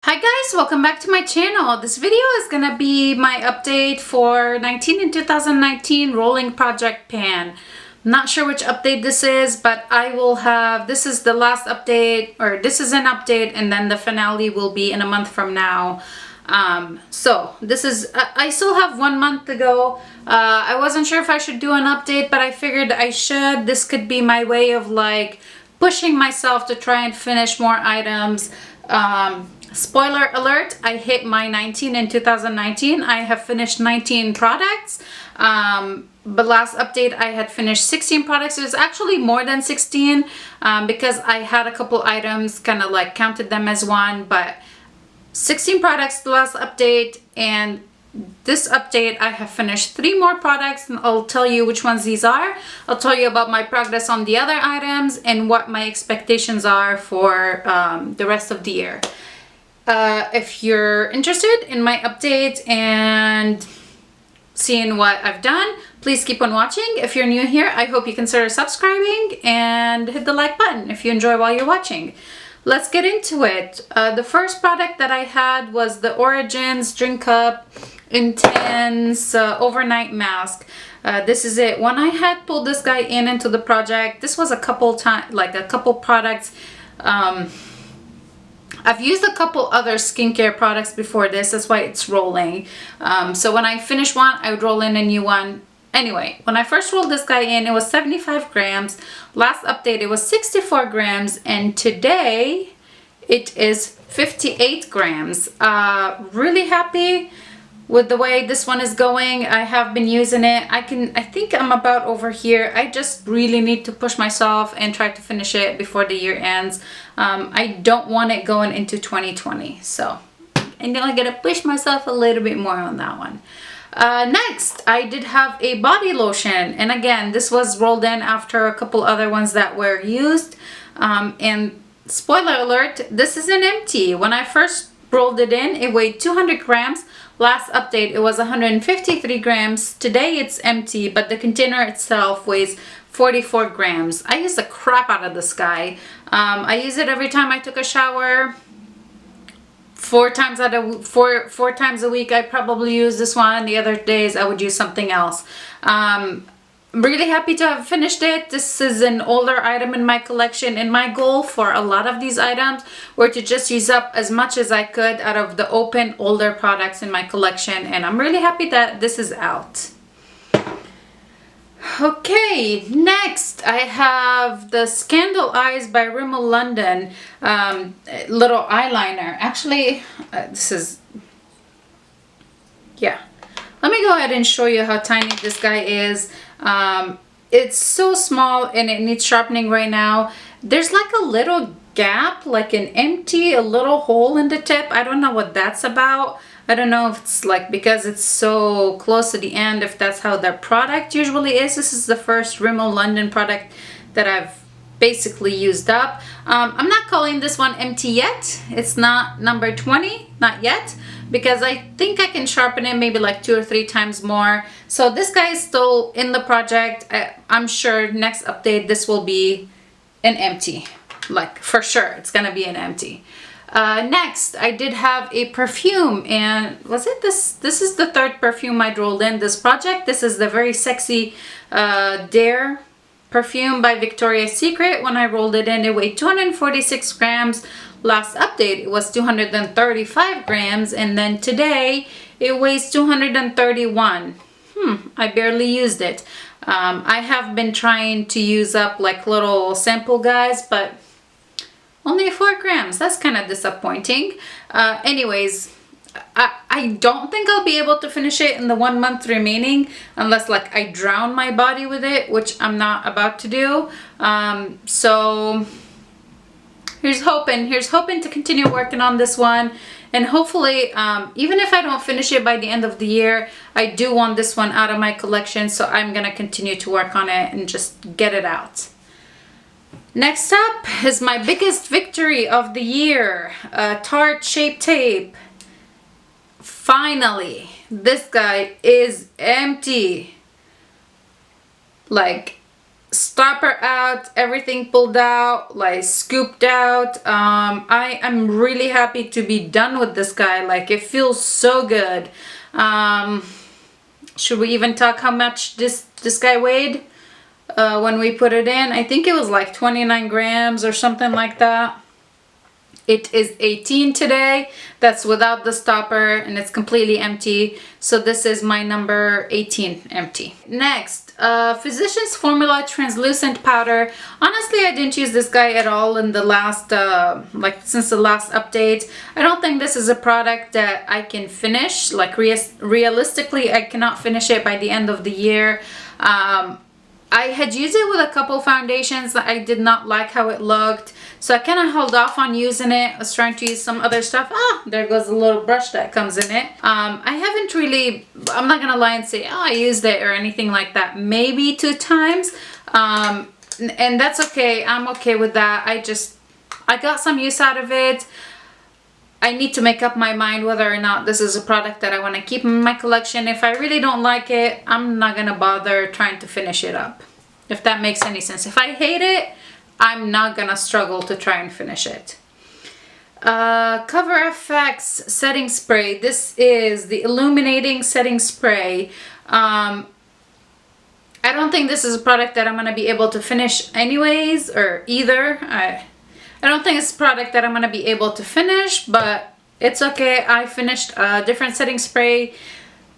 Hi guys, welcome back to my channel. This video is gonna be my update for 19 in 2019 rolling project pan. I'm not sure which update this is, but I will have, this is the last update, or this is an update, and then the finale will be in a month from now. So this is, I still have 1 month to go. I wasn't sure if I should do an update, but I figured I should. This could be my way of like pushing myself to try and finish more items. Spoiler alert, I hit my 19 in 2019. I have finished 19 products. But last update I had finished 16 products. It was actually more than 16 because I had a couple items, kind of like counted them as one, but 16 products the last update, and this update I have finished 3 more products, and I'll tell you which ones these are. I'll tell you about my progress on the other items and what my expectations are for the rest of the year. If you're interested in my update and seeing what I've done, please keep on watching. If you're new here, I hope you consider subscribing and hit the like button if you enjoy while you're watching. Let's get into it. The first product that I had was the Origins Drink Cup Intense Overnight Mask. This is it. When I had pulled this guy into the project, this was a couple products. I've used a couple other skincare products before this, that's why it's rolling. So when I finish one, I would roll in a new one. Anyway, when I first rolled this guy in, it was 75 grams. Last update, it was 64 grams. And today, it is 58 grams. Really happy with the way this one is going. I have been using it. I think I'm about over here. I just really need to push myself and try to finish it before the year ends. I don't want it going into 2020. So I know I gotta push myself a little bit more on that one. Next, I did have a body lotion. And again, this was rolled in after a couple other ones that were used. And spoiler alert, this is an empty. When I first rolled it in, it weighed 200 grams. Last update, it was 153 grams. Today it's empty, but the container itself weighs 44 grams. I use the crap out of this guy. I use it every time I took a shower. 4 times a week I probably use this one. The other days I would use something else. I'm really happy to have finished it. This is an older item in my collection, and my goal for a lot of these items were to just use up as much as I could out of the open older products in my collection, and I'm really happy that this is out. Okay, next I have the Scandal Eyes by Rimmel London little eyeliner. Actually, this is, yeah. Let me go ahead and show you how tiny this guy is. It's so small and it needs sharpening right now. There's like a little gap, like an empty, a little hole in the tip. I don't know what that's about. I don't know if it's like because it's so close to the end, if that's how their product usually is. This is the first Rimmel London product that I've basically used up. I'm not calling this one empty yet. It's not number 20, not yet, because I think I can sharpen it maybe like 2 or 3 times more. So this guy is still in the project. I'm sure next update this will be an empty, like for sure it's gonna be an empty. Next I did have a perfume, and was it this is the 3rd perfume I rolled in this project. This is the Very Sexy Dare perfume by Victoria's Secret. When I rolled it in, it weighed 246 grams. Last update it was 235 grams, and then today it weighs 231. I barely used it. I have been trying to use up like little sample guys, but only 4 grams. That's kind of disappointing. Anyways, I don't think I'll be able to finish it in the 1 month remaining unless like I drown my body with it, which I'm not about to do. So here's hoping to continue working on this one, and hopefully even if I don't finish it by the end of the year, I do want this one out of my collection, so I'm gonna continue to work on it and just get it out. Next up is my biggest victory of the year, Tarte Shape Tape. Finally, this guy is empty. Like, stopper out, everything pulled out, like scooped out. I am really happy to be done with this guy. Like, it feels so good. Should we even talk how much this guy weighed when we put it in? I think it was like 29 grams or something like that. It is 18 today. That's without the stopper, and it's completely empty. So this is my number 18 empty. Next, Physicians Formula Translucent Powder. Honestly, I didn't use this guy at all in the last, like since the last update. I don't think this is a product that I can finish. Like realistically, I cannot finish it by the end of the year. I had used it with a couple foundations that I did not like how it looked. So I kind of held off on using it. I was trying to use some other stuff. Ah, there goes the little brush that comes in it. I haven't really, I'm not going to lie and say, oh, I used it or anything like that. Maybe 2 times. And that's okay. I'm okay with that. I got some use out of it. I need to make up my mind whether or not this is a product that I want to keep in my collection. If I really don't like it, I'm not going to bother trying to finish it up. If that makes any sense. If I hate it, I'm not going to struggle to try and finish it. Cover FX setting spray. This is the illuminating setting spray. I don't think this is a product that I'm going to be able to finish anyways, or either. I don't think it's a product that I'm going to be able to finish, but it's okay. I finished a different setting spray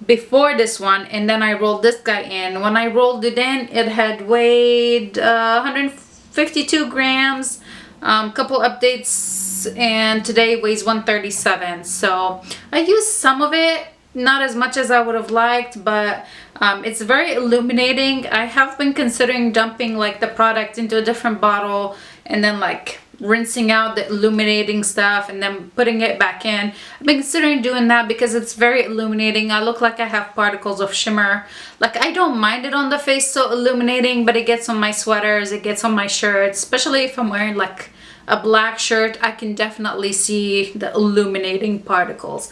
before this one, and then I rolled this guy in. When I rolled it in, it had weighed 152 grams. Couple updates, and today it weighs 137. So I used some of it, not as much as I would have liked, but it's very illuminating. I have been considering dumping like the product into a different bottle and then like rinsing out the illuminating stuff and then putting it back in. I've been considering doing that because it's very illuminating. I look like I have particles of shimmer. Like, I don't mind it on the face so illuminating, but it gets on my sweaters, it gets on my shirts, especially if I'm wearing like a black shirt. I can definitely see the illuminating particles.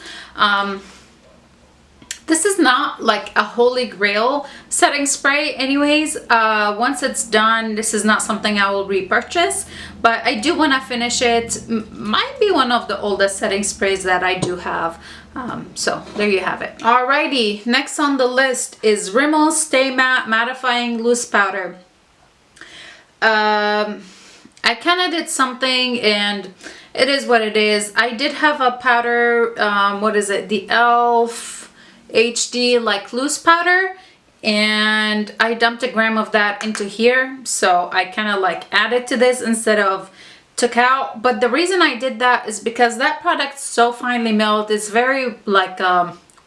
This is not like a holy grail setting spray anyways. Once it's done, this is not something I will repurchase, but I do want to finish it. Might be one of the oldest setting sprays that I do have. So there you have it. Alrighty, next on the list is Rimmel Stay Matte Mattifying Loose Powder. I kind of did something, and it is what it is. I did have a powder, what is it? The e.l.f. HD like loose powder, and I dumped 1 gram of that into here, so I kind of like added to this instead of took out. But the reason I did that is because that product's so finely milled. It's very like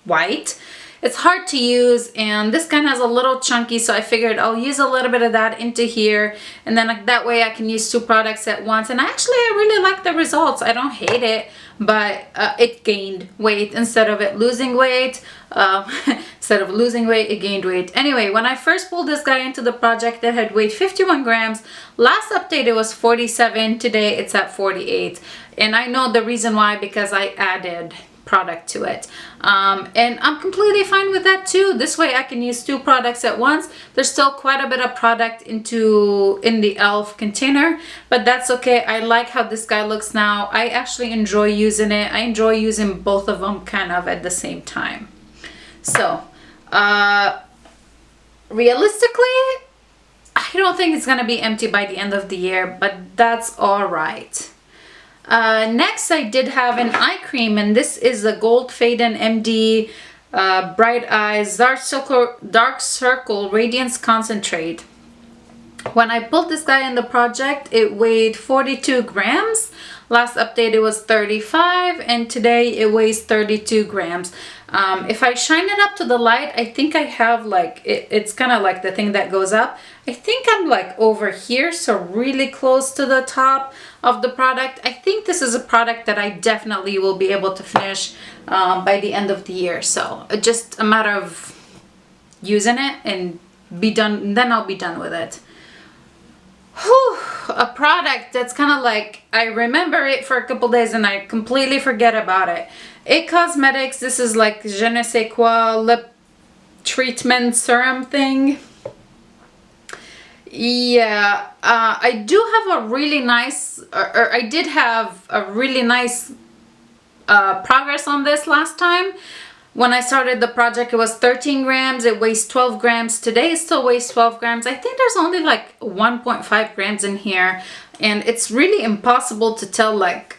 white. It's hard to use, and this kind of has a little chunky, so I figured I'll use a little bit of that into here, and then like, that way I can use 2 products at once. And actually I really like the results. I don't hate it, but it gained weight instead of it losing weight. Instead of losing weight, it gained weight. Anyway, when I first pulled this guy into the project, it had weighed 51 grams. Last update it was 47. Today it's at 48. And I know the reason why, because I added product to it, and I'm completely fine with that too. This way I can use 2 products at once. There's still quite a bit of product in the e.l.f. container, but that's okay. I like how this guy looks now. I actually enjoy using it. I enjoy using both of them kind of at the same time. So realistically, I don't think it's gonna be empty by the end of the year, but that's all right. Next, I did have an eye cream, and this is the Gold Faden MD Bright Eyes Dark Circle Radiance Concentrate. When I pulled this guy in the project, it weighed 42 grams. Last update it was 35, and today it weighs 32 grams. If I shine it up to the light, I think I have like, it's kind of like the thing that goes up. I think I'm like over here, so really close to the top of the product. I think this is a product that I definitely will be able to finish by the end of the year. So just a matter of using it and be done, then I'll be done with it. Whew, a product that's kind of like, I remember it for a couple days and I completely forget about it. It Cosmetics, this is like je ne sais quoi lip treatment serum thing. Yeah, I do have a really nice, or I did have a really nice progress on this last time. When I started the project, it was 13 grams. It weighs 12 grams. Today it still weighs 12 grams. I think there's only like 1.5 grams in here. And it's really impossible to tell, like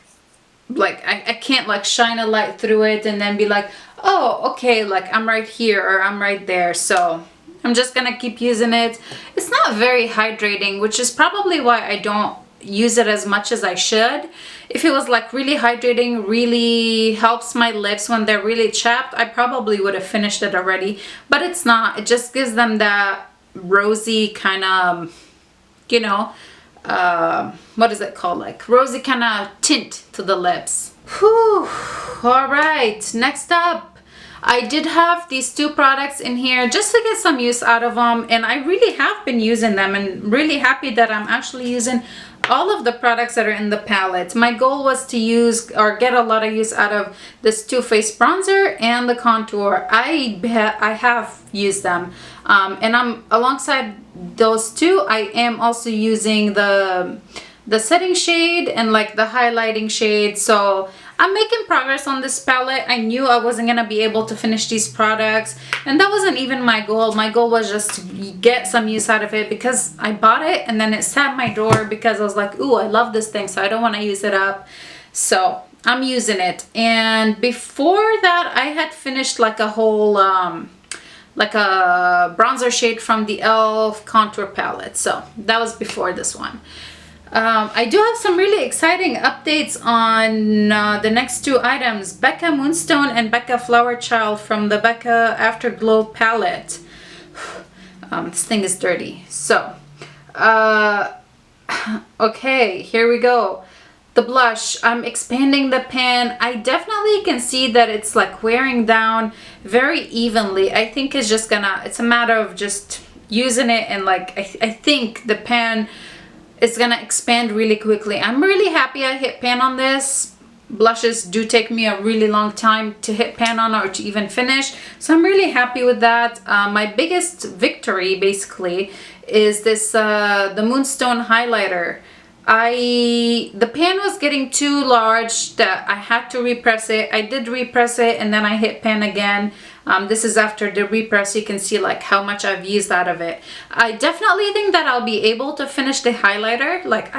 I can't like shine a light through it and then be like, oh, okay, like I'm right here or I'm right there. So I'm just gonna keep using it. It's not very hydrating, which is probably why I don't use it as much as I should. If it was like really hydrating, really helps my lips when they're really chapped, I probably would have finished it already, but it's not. It just gives them that rosy kind of, you know, what is it called, like rosy kind of tint to the lips. Whew. All right, next up, I did have these two products in here just to get some use out of them, and I really have been using them and really happy that I'm actually using all of the products that are in the palette. My goal was to use or get a lot of use out of this Too Faced bronzer and the contour. I have used them, and I'm alongside those two. I am also using the setting shade and like the highlighting shade. So I'm making progress on this palette. I knew I wasn't gonna be able to finish these products, and that wasn't even my goal. My goal was just to get some use out of it because I bought it and then it sat at my door because I was like, ooh, I love this thing, so I don't want to use it up. So I'm using it. And before that, I had finished like a whole like a bronzer shade from the e.l.f. contour palette. So that was before this one. I do have some really exciting updates on the next two items, Becca Moonstone and Becca Flower Child from the Becca Afterglow palette. This thing is dirty. So, okay, here we go. The blush, I'm expanding the pan. I definitely can see that it's like wearing down very evenly. I think it's just gonna, it's a matter of just using it, and like I think the pan is gonna expand really quickly. I'm really happy I hit pan on this. Blushes do take me a really long time to hit pan on or to even finish, so I'm really happy with that. My biggest victory basically is this the Moonstone highlighter. The pan was getting too large that I had to repress it. I did repress it and then I hit pan again. This is after the repress. You can see like how much I've used out of it. I definitely think that I'll be able to finish the highlighter. Like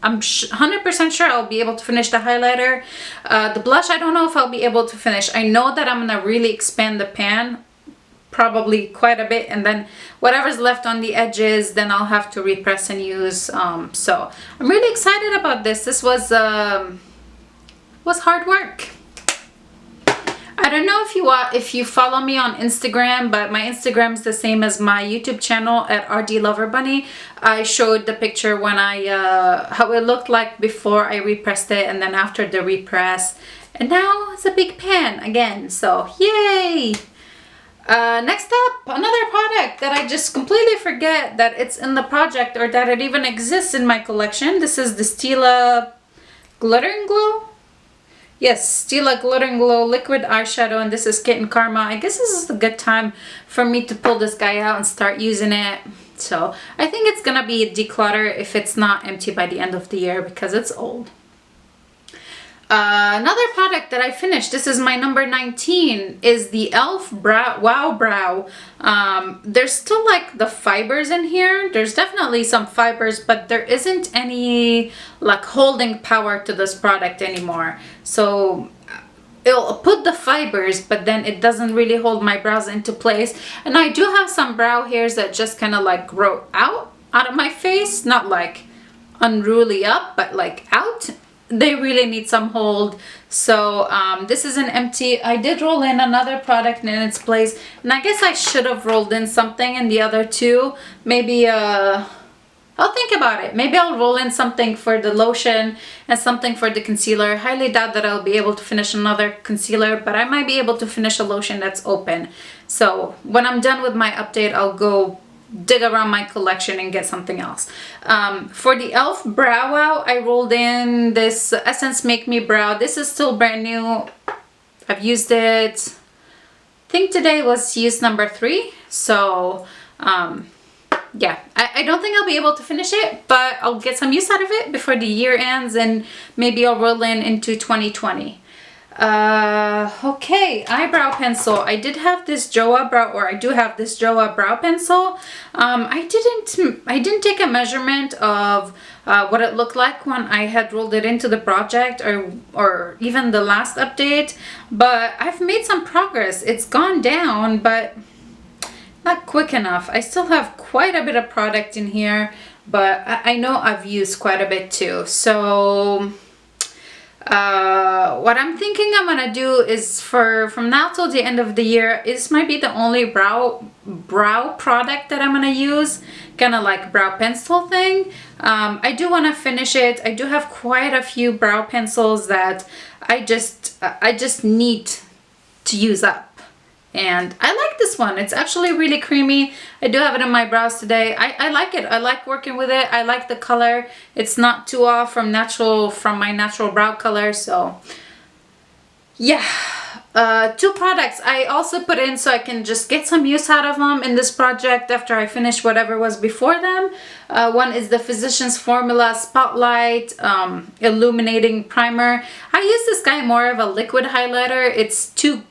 I'm 100% sure I'll be able to finish the highlighter. The blush, I don't know if I'll be able to finish. I know that I'm gonna really expand the pan, probably quite a bit, and then whatever's left on the edges, then I'll have to repress and use. So I'm really excited about this. This was hard work. I don't know if you follow me on Instagram, but my Instagram is the same as my YouTube channel at RD Lover Bunny. I showed the picture when how it looked like before I repressed it and then after the repress, and now it's a big pan again. So yay! Next up, another product that I just completely forget that it's in the project or that it even exists in my collection. This is the Stila Glitter and Glow. Yes, Stila Glitter and Glow liquid eyeshadow, and this is Kitten Karma. I guess this is a good time for me to pull this guy out and start using it. So I think it's gonna be a declutter if it's not empty by the end of the year because it's old. Another product that I finished, this is my number 19, is the e.l.f. Wow Brow. There's still like the fibers in here. There's definitely some fibers, but there isn't any like holding power to this product anymore. So it'll put the fibers, but then it doesn't really hold my brows into place. And I do have some brow hairs that just kind of like grow out of my face, not like unruly up, but like out. They really need some hold. So this is an empty. I did roll in another product in its place, and I guess I should have rolled in something in the other two. Maybe I'll think about it. Maybe I'll roll in something for the lotion and something for the concealer. Highly doubt that I'll be able to finish another concealer, but I might be able to finish a lotion that's open. So when I'm done with my update, I'll go dig around my collection and get something else. For the e.l.f. Brow Wow, I rolled in this Essence Make Me Brow. This is still brand new. I've used it, I think today was use number 3. So yeah, I don't think I'll be able to finish it, but I'll get some use out of it before the year ends, and maybe I'll roll into 2020. Okay, eyebrow pencil. I did have this Joa brow, or I do have this Joa brow pencil. I didn't take a measurement of what it looked like when I had rolled it into the project, or even the last update, but I've made some progress. It's gone down, but not quick enough. I still have quite a bit of product in here, but I know I've used quite a bit too. So what I'm thinking I'm gonna do is, from now till the end of the year, this might be the only brow product that I'm gonna use, kind of like brow pencil thing. I do want to finish it. I do have quite a few brow pencils that I just need to use up. And I like this one. It's actually really creamy. I do have it in my brows today. I like it. I like working with it. I like the color. It's not too off from my natural brow color. So yeah, 2 products I also put in so I can just get some use out of them in this project after I finish whatever was before them. One is the Physicians Formula Spotlight Illuminating Primer. I use this guy more of a liquid highlighter. It's too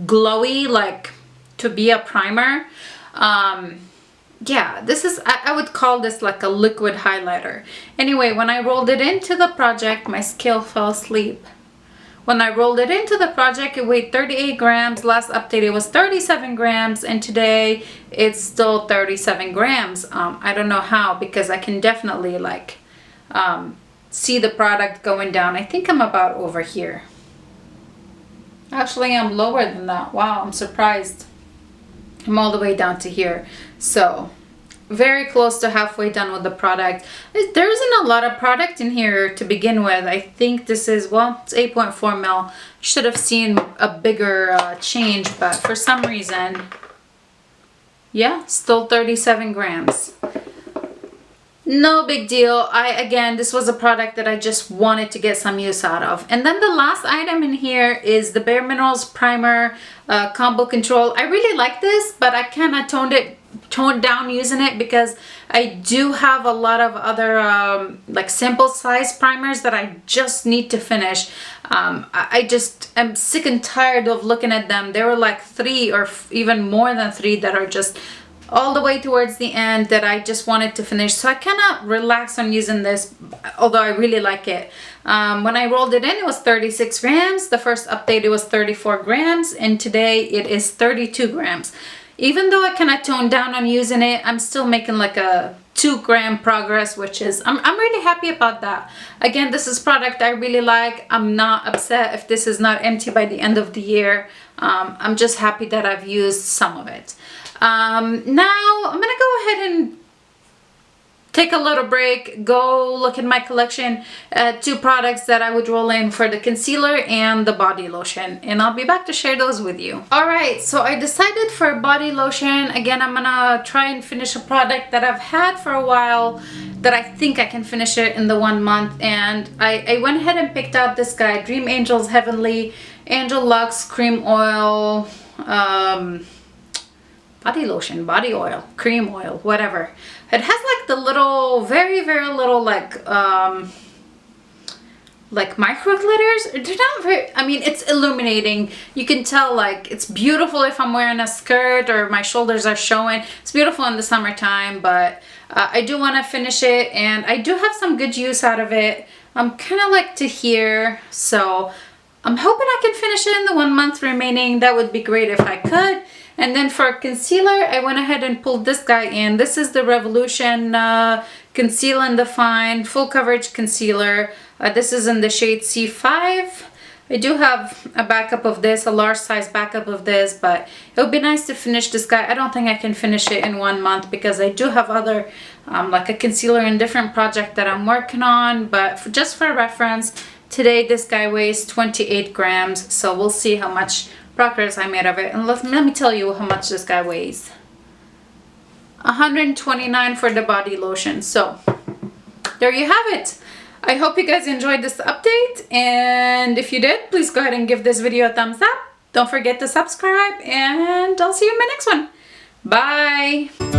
glowy, like, to be a primer. Yeah, this is, I would call this like a liquid highlighter. Anyway, when I rolled it into the project, my scale fell asleep. When I rolled it into the project, it weighed 38 grams. Last update, it was 37 grams, and today it's still 37 grams. I don't know how, because I can definitely like see the product going down. I think I'm about over here. Actually, I'm lower than that. Wow, I'm surprised. I'm all the way down to here. So very close to halfway done with the product. There isn't a lot of product in here to begin with. I think this is, well, it's 8.4 mil. Should have seen a bigger change, but for some reason, yeah, still 37 grams. No big deal. Again, this was a product that I just wanted to get some use out of. And then the last item in here is the Bare Minerals Primer Combo Control. I really like this, but I kind of toned down using it because I do have a lot of other like simple size primers that I just need to finish. I just am sick and tired of looking at them. There were like 3 or even more than 3 that are just all the way towards the end that I just wanted to finish. So I cannot relax on using this, although I really like it. When I rolled it in, it was 36 grams. The first update, it was 34 grams. And today it is 32 grams. Even though I cannot tone down on using it, I'm still making like a 2-gram progress, which is, I'm really happy about that. Again, this is product I really like. I'm not upset if this is not empty by the end of the year. I'm just happy that I've used some of it. Now I'm gonna go ahead and take a little break, go look at my collection, 2 products that I would roll in for the concealer and the body lotion, and I'll be back to share those with you. Alright, so I decided for body lotion, again, I'm gonna try and finish a product that I've had for a while, that I think I can finish it in the 1 month, and I went ahead and picked out this guy, Dream Angels Heavenly Angel Luxe Cream Oil, body lotion, body oil, cream oil, whatever. It has like the little, very little like micro glitters. They're not very, I mean, it's illuminating. You can tell, like, it's beautiful if I'm wearing a skirt or my shoulders are showing. It's beautiful in the summertime, but I do want to finish it, and I do have some good use out of it. I'm kind of like to here, so I'm hoping I can finish it in the 1 month remaining. That would be great if I could. And then for concealer, I went ahead and pulled this guy in. This is the Revolution Conceal and Define Full Coverage Concealer. This is in the shade C5. I do have a backup of this, a large size backup of this, but it would be nice to finish this guy. I don't think I can finish it in 1 month because I do have other, like a concealer in different project that I'm working on. But just for reference, today this guy weighs 28 grams, so we'll see how much progress I made of it. And let me tell you how much this guy weighs. 129 for the body lotion. So there you have it. I hope you guys enjoyed this update, and if you did, please go ahead and give this video a thumbs up. Don't forget to subscribe, and I'll see you in my next one. Bye.